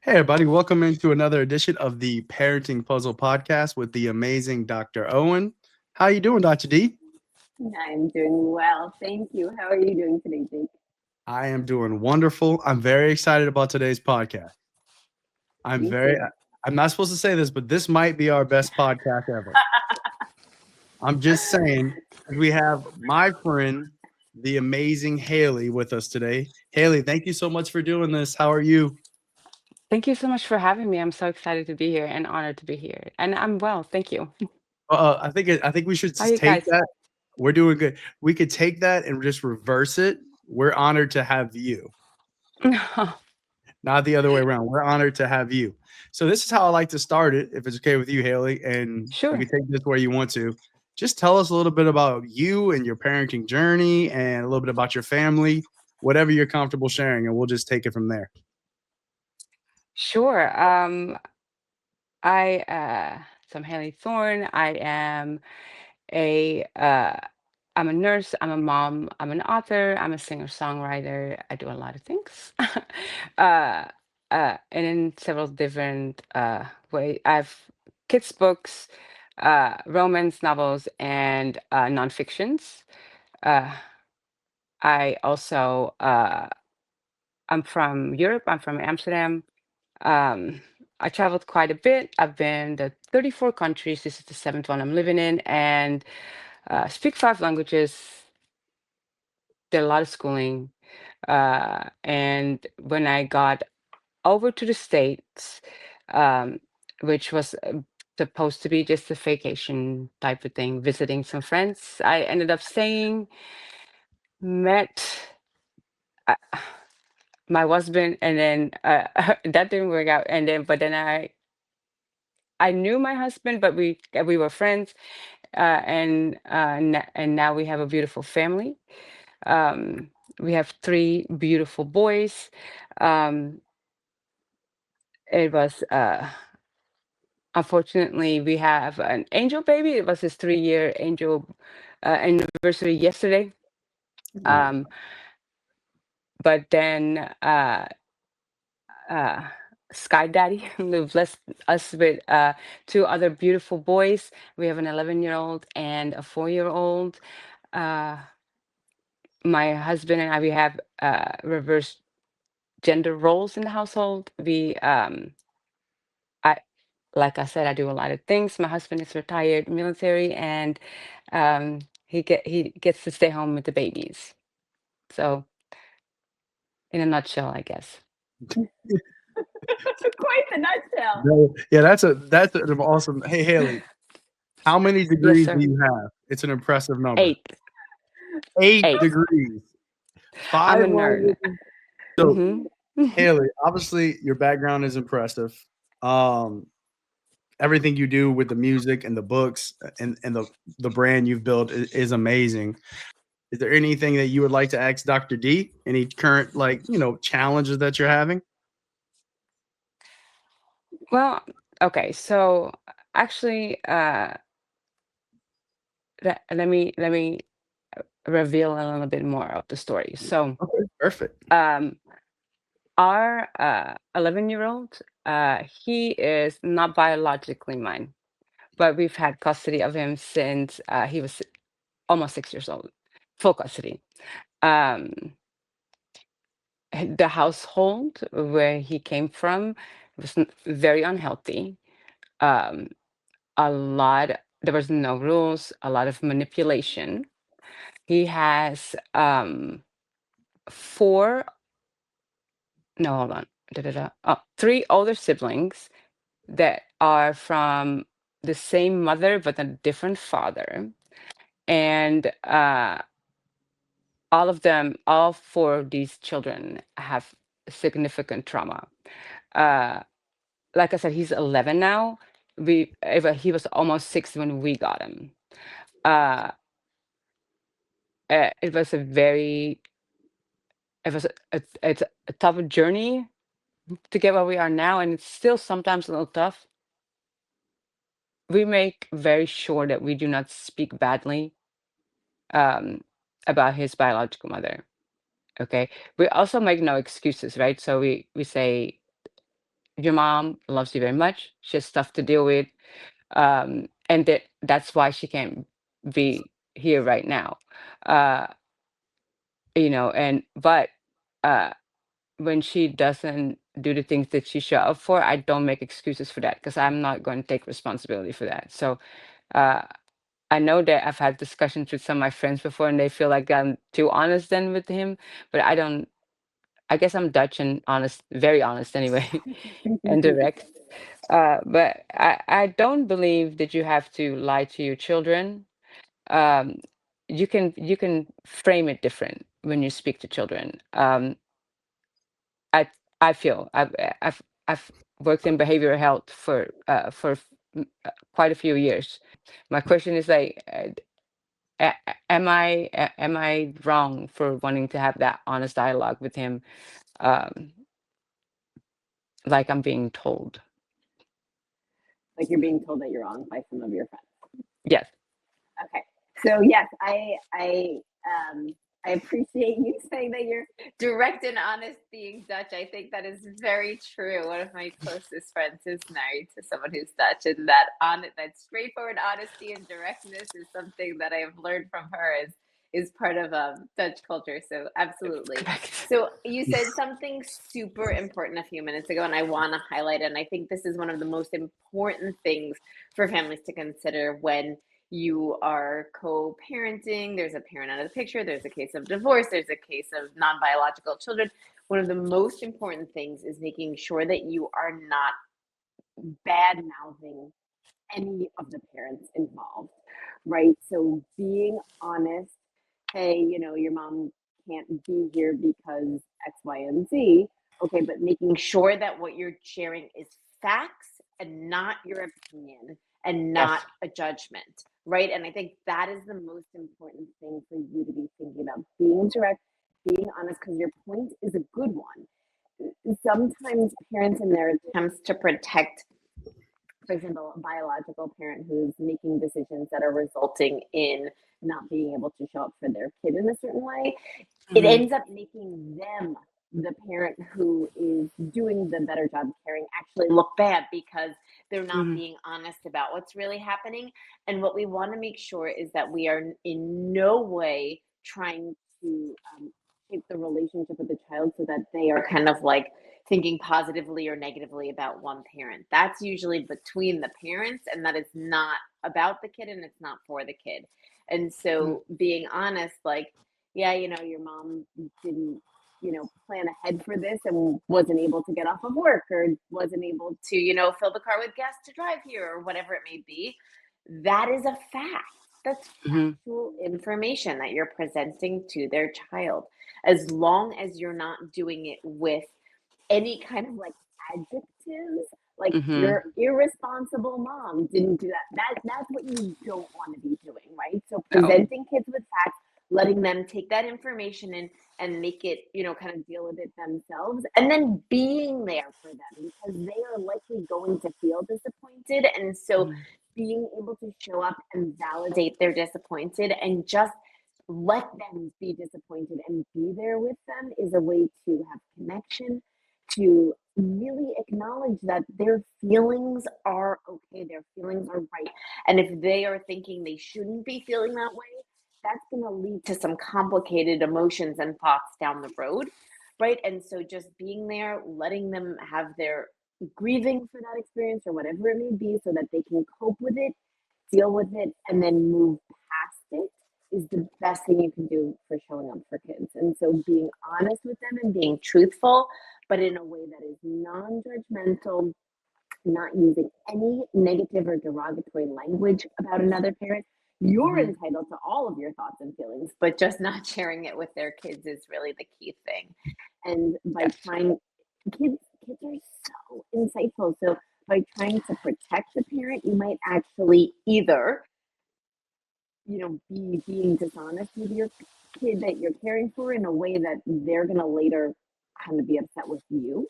Hey, everybody, welcome into another edition of the Parenting Puzzle Podcast with the amazing Dr. Owen. How you doing, Dr. D? I'm doing well. Thank you. How are you doing today, Jake? I am doing wonderful. I'm very excited about today's podcast. I'm Me very, too. I'm not supposed to say this, but this might be our best podcast ever. I'm just saying, we have my friend, the amazing Haley, with us today. Haley, thank you so much for doing this. How are you? Thank you so much for having me. I'm so excited to be here and honored to be here. And I'm well, thank you. I think we should How are just you take guys? that. We're doing good. We could take that and just reverse it. We're honored to have you, not the other way around. We're honored to have you. So this is how I like to start it, if it's okay with you, Haley, and you Sure. can take this where you want to. Just tell us a little bit about you and your parenting journey and a little bit about your family, whatever you're comfortable sharing, and we'll just take it from there. Sure. So I'm Haley Thorne. A uh I'm a nurse, I'm a mom, I'm an author, I'm a singer-songwriter. I do a lot of things. uh and in several different ways. I've kids books, romance novels, and nonfictions. Uh I also I'm from Europe. I'm from Amsterdam. Um, I traveled quite a bit. I've been to 34 countries. This is the seventh one I'm living in, and speak five languages. Did a lot of schooling. And when I got over to the States, um, which was supposed to be just a vacation type of thing, visiting some friends, I ended up staying, met. Uh, my husband, and then that didn't work out, and then but then I knew my husband, but we were friends, and now we have a beautiful family. um we have three beautiful boys. um it was Unfortunately, we have an angel baby. It was his 3-year angel anniversary yesterday. Oh, um but then uh, Sky Daddy who blessed us with two other beautiful boys. We have an 11-year-old and a 4-year-old. Uh, my husband and I, we have reversed gender roles in the household. I, like I said, I do a lot of things. My husband is retired military, and he gets to stay home with the babies. So, in a nutshell, I guess. Quite the nutshell. no, yeah, that's an awesome. Hey, Haley, how many Yes, degrees do sir. you have? It's an impressive number. 8, 8 8. degrees. I'm 5 a nerd. languages. So, Hmm. Haley, obviously your background is impressive. Um, Everything you do with the music and the books and the brand you've built is amazing. Is there anything that you would like to ask Dr. D? Any current challenges that you're having? Well, okay, so actually, let me reveal a little bit more of the story. So, Okay, perfect. um, our 11-year-old, he is not biologically mine, but we've had custody of him since he was almost 6 years old, full custody. Um, the household where he came from was very unhealthy. Um, a lot, there was no rules, a lot of manipulation. He has four, no, hold on, three older siblings that are from the same mother but a different father. And all four of these children have significant trauma. Uh, like I said, he's 11 now. He was almost 6 when we got him. Uh, it was a very, it was it's a tough journey to get where we are now, and it's still sometimes a little tough. We make very sure that we do not speak badly um, about his biological mother. Okay. We also make no excuses, right? So we say your mom loves you very much. She has stuff to deal with, and that's why she can't be here right now. Uh, and but uh, when she doesn't do the things that she show up for, I don't make excuses for that because I'm not going to take responsibility for that. So uh, I know that I've had discussions with some of my friends before, and they feel like I'm too honest then with him, but I don't. I guess I'm Dutch and honest, very honest anyway, and direct. But I don't believe that you have to lie to your children. Um, you can frame it different when you speak to children. I I feel I've worked in behavioral health for quite a few years. My question is like, am I wrong for wanting to have that honest dialogue with him, um, like I'm being told? Like you're being told that you're wrong by some of your friends. Yes. Okay. So yes, I appreciate you saying that you're direct and honest being Dutch. I think that is very true. One of my closest friends is married to someone who's Dutch, and that straightforward honesty and directness is something that I have learned from her is part of Dutch culture. So absolutely. Correct. So you said something super important a few minutes ago, and I want to highlight it. And I think this is one of the most important things for families to consider when you are co-parenting. There's a parent out of the picture. There's a case of divorce. There's a case of non-biological children. One of the most important things is making sure that you are not bad-mouthing any of the parents involved, right? So being honest, hey, your mom can't be here because X, Y, and Z. Okay, but making sure that what you're sharing is facts and not your opinion and not a judgment, right? And I think that is the most important thing for you to be thinking about, being direct, being honest, because your point is a good one. Sometimes parents, in their attempts to protect, for example, a biological parent who's making decisions that are resulting in not being able to show up for their kid in a certain way, it ends up making them, the parent who is doing the better job caring, actually look bad because they're not being honest about what's really happening. And what we want to make sure is that we are in no way trying to shape the relationship with the child so that they are kind of like thinking positively or negatively about one parent. That's usually between the parents, and that is not about the kid and it's not for the kid. And so being honest, like, yeah, your mom didn't, plan ahead for this and wasn't able to get off of work or wasn't able to, fill the car with gas to drive here or whatever it may be. That is a fact. That's factual information that you're presenting to their child. As long as you're not doing it with any kind of like adjectives, like your irresponsible mom didn't do that. That's what you don't want to be doing, right? So presenting kids with facts, letting them take that information and make it, kind of deal with it themselves, and then being there for them because they are likely going to feel disappointed. And so being able to show up and validate they're disappointed and just let them be disappointed and be there with them is a way to have connection, to really acknowledge that their feelings are okay, their feelings are right. And if they are thinking they shouldn't be feeling that way, that's going to lead to some complicated emotions and thoughts down the road, right? And so just being there, letting them have their grieving for that experience or whatever it may be so that they can cope with it, deal with it, and then move past it is the best thing you can do for showing up for kids. And so being honest with them and being truthful, but in a way that is non-judgmental, not using any negative or derogatory language about another parent. You're entitled to all of your thoughts and feelings, but just not sharing it with their kids is really the key thing. And by trying, kids are so insightful. So by trying to protect the parent, you might actually either, be being dishonest with your kid that you're caring for in a way that they're going to later kind of be upset with you.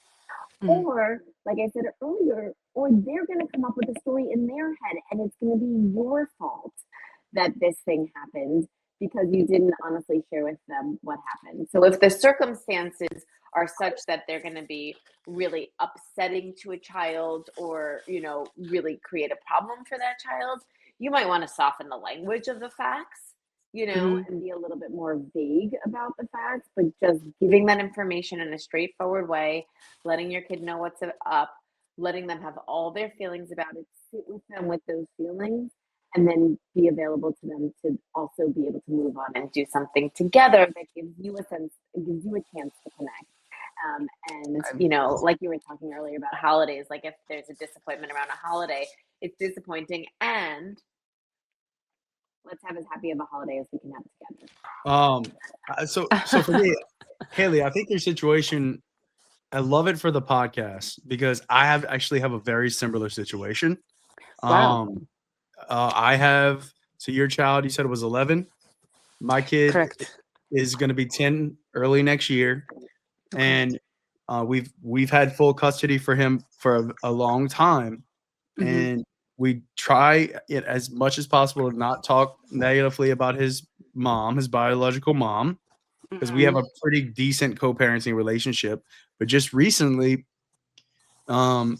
Or, like I said earlier, or they're going to come up with a story in their head and it's going to be your fault that this thing happened because you didn't honestly share with them what happened. So if the circumstances are such that they're going to be really upsetting to a child or, really create a problem for that child, you might want to soften the language of the facts, Hmm. and be a little bit more vague about the facts, but just giving that information in a straightforward way, letting your kid know what's up, letting them have all their feelings about it, sit with them with those feelings, and then be available to them to also be able to move on and do something together that gives you a sense, it gives you a chance to connect. And like you were talking earlier about holidays, like if there's a disappointment around a holiday, it's disappointing, and let's have as happy of a holiday as we can have together. So for me, Haley, I think your situation, I love it for the podcast because I actually have a very similar situation. Wow. Um, I have, so your child, you said it was 11. My kid Correct. is going to be 10 early next year, Okay. and we've had full custody for him for a long time, Hmm. and we try it as much as possible to not talk negatively about his mom, his biological mom, because we have Hmm. a pretty decent co-parenting relationship. But just recently, um,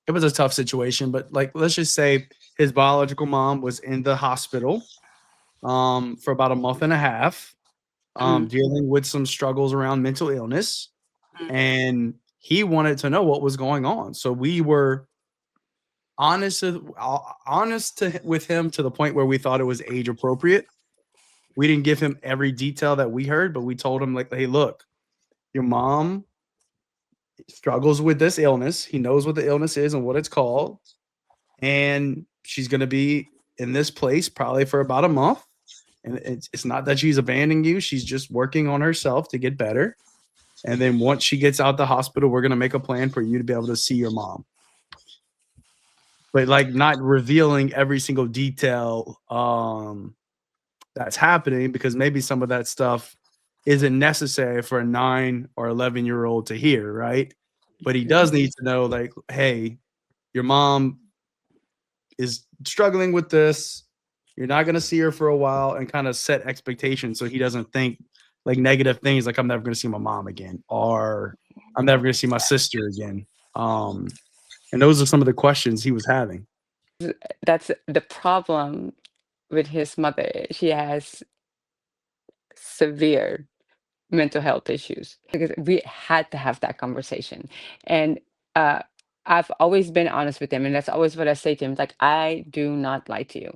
it was a tough situation. But like, let's just say his biological mom was in the hospital for about a month and a half, Hmm. dealing with some struggles around mental illness, Hmm. and he wanted to know what was going on. So we were with him to the point where we thought it was age appropriate. We didn't give him every detail that we heard, but we told him like, "Hey, look, your mom struggles with this illness. He knows what the illness is and what it's called, and she's going to be in this place probably for about a month. And it's not that she's abandoning you; she's just working on herself to get better. And then once she gets out the hospital, we're going to make a plan for you to be able to see your mom." But like not revealing every single detail that's happening, because maybe some of that stuff isn't necessary for a 9 or 11-year-old to hear, right? But he Hmm. does need to know, like, hey, your mom is struggling with this. You're not going to see her for a while, and kind of set expectations so he doesn't think like negative things like I'm never going to see my mom again, or I'm never going to see my sister again. And those are some of the questions he was having. That's the problem with his mother. She has severe mental health issues because we had to have that conversation. And uh, I've always been honest with him, and that's always what I say to him. Like, I do not lie to you.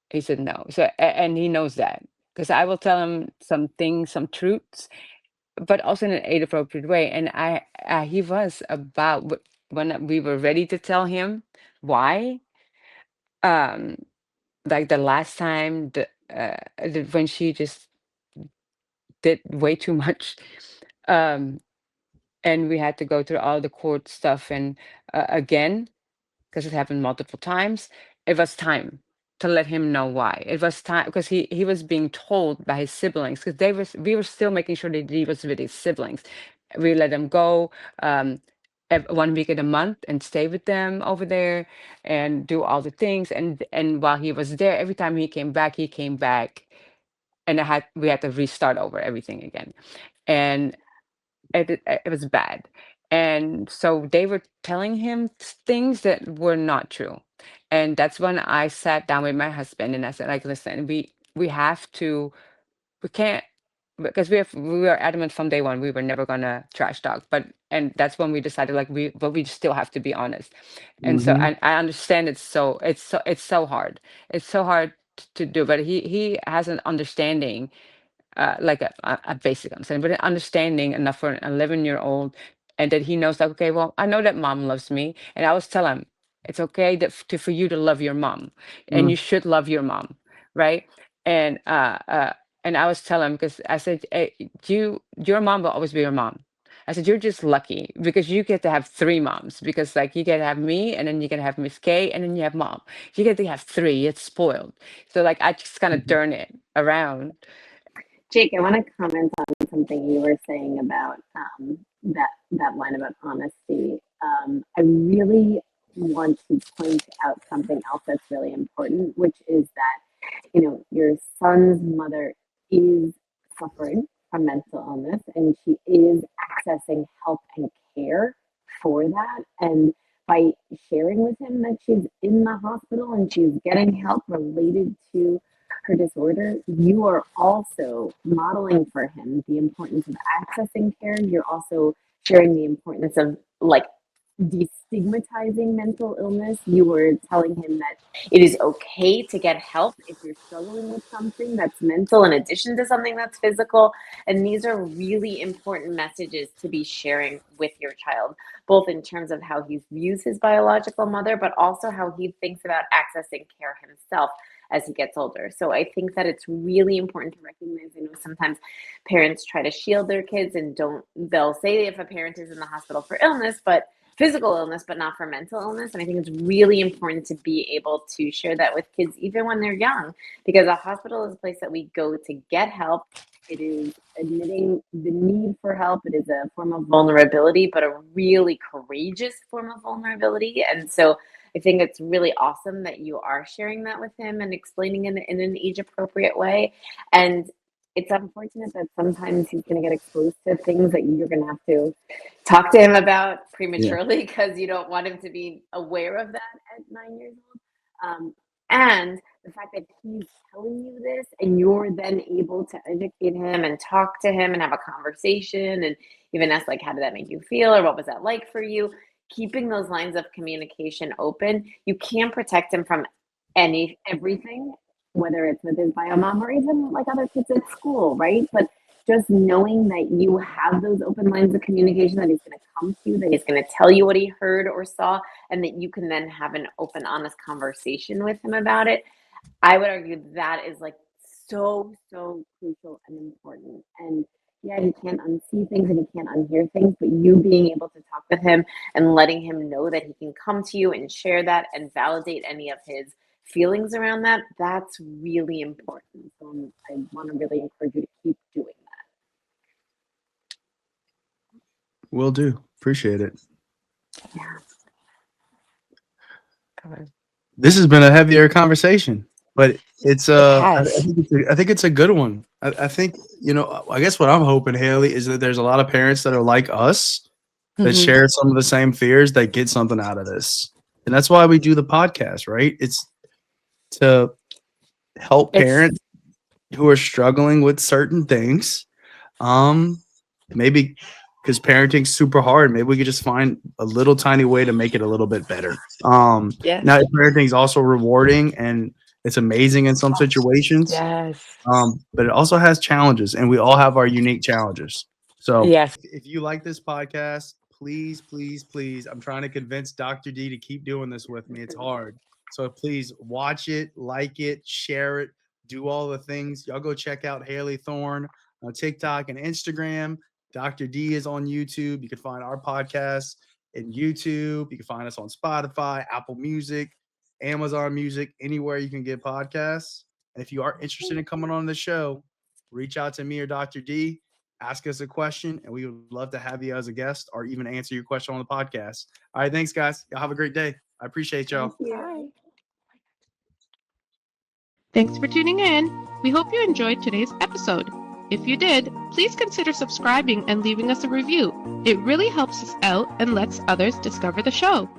He said no. So, and he knows that because I will tell him some things, some truths, but also in an age appropriate way. And he was about when we were ready to tell him why. Um, like the last time, when she just did way too much. Um, and we had to go through all the court stuff and again, because it happened multiple times. It was time to let him know why. It was time because he was being told by his siblings, because we were still making sure that he was with his siblings. We let him go 1 week in a month and stay with them over there and do all the things. And while he was there, every time he came back, and we had to restart over everything again. And it was bad. And so they were telling him things that were not true. And that's when I sat down with my husband and I said, like, listen, we have to, we can't, because we were adamant from day one we were never gonna trash talk. And that's when we decided, like, we still have to be honest. And so Mhm. I understand it's so hard. It's so hard to do, but he has an understanding, like a basic understanding, but an understanding enough for an 11-year-old, and that he knows, like, okay, well, I know that mom loves me, and I always tell him it's okay for you to love your mom, and Mm, you should love your mom, right? And and I always tell him, because I said, hey, your mom will always be your mom. I said, you're just lucky because you get to have three moms, because like you get to have me, and then you can have Miss K, and then you have mom. You get to have three. It's spoiled. So like I just kind of mhm, turn it around. Jake, I want to comment on something you were saying about that line about honesty. I really want to point out something else that's really important, which is that your son's mother is suffering, from mental illness, and she is accessing help and care for that. And by sharing with him that she's in the hospital and she's getting help related to her disorder, you are also modeling for him the importance of accessing care. You're also sharing the importance of like destigmatizing mental illness. You were telling him that it is okay to get help if you're struggling with something that's mental in addition to something that's physical. And these are really important messages to be sharing with your child, both in terms of how he views his biological mother, but also how he thinks about accessing care himself as he gets older. So I think that it's really important to recognize, I know sometimes parents try to shield their kids and they'll say if a parent is in the hospital for illness, but physical illness, but not for mental illness. And I think it's really important to be able to share that with kids, even when they're young, because a hospital is a place that we go to get help. It is admitting the need for help. It is a form of vulnerability, but a really courageous form of vulnerability. And so I think it's really awesome that you are sharing that with him and explaining it in an age appropriate way. And it's unfortunate that sometimes he's going to get exposed to things that you're going to have to talk to him about prematurely because you don't want him to be aware of that at 9 years old. And the fact that he's telling you this and you're then able to educate him and talk to him and have a conversation and even ask, like, how did that make you feel? Or what was that like for you? Keeping those lines of communication open, you can protect him from everything, whether it's with his bio mom or even like other kids at school, right? But just knowing that you have those open lines of communication, that he's going to come to you, that he's going to tell you what he heard or saw, and that you can then have an open, honest conversation with him about it. I would argue that is like so crucial and important. And yeah, he can't unsee things and he can't unhear things, but you being able to talk with him and letting him know that he can come to you and share that and validate any of his feelings around that, that's really important. So I want to really encourage you to keep doing that. Will do. Appreciate it. Yeah. This has been a heavier conversation, but it's I has. think it's a good one. I think, I guess what I'm hoping, Haley, is that there's a lot of parents that are like us that Mhm. share some of the same fears that get something out of this. And that's why we do the podcast, right? It's to help It's parents who are struggling with certain things. Maybe because parenting's super hard, maybe we could just find a little tiny way to make it a little bit better. yes, Now parenting's also rewarding and it's amazing in some situations. yes, But it also has challenges, and we all have our unique challenges. So yes. if you like this podcast, please, I'm trying to convince Dr. D to keep doing this with me. It's hard. So please watch it, like it, share it, do all the things. Y'all go check out Haley Thorne on TikTok and Instagram. Dr. D is on YouTube. You can find our podcast in YouTube. You can find us on Spotify, Apple Music, Amazon Music, anywhere you can get podcasts. And if you are interested in coming on the show, reach out to me or Dr. D, ask us a question, and we would love to have you as a guest or even answer your question on the podcast. All right, thanks, guys. Y'all have a great day. I appreciate y'all. Thank you. Hi. Thanks for tuning in. We hope you enjoyed today's episode. If you did, please consider subscribing and leaving us a review. It really helps us out and lets others discover the show.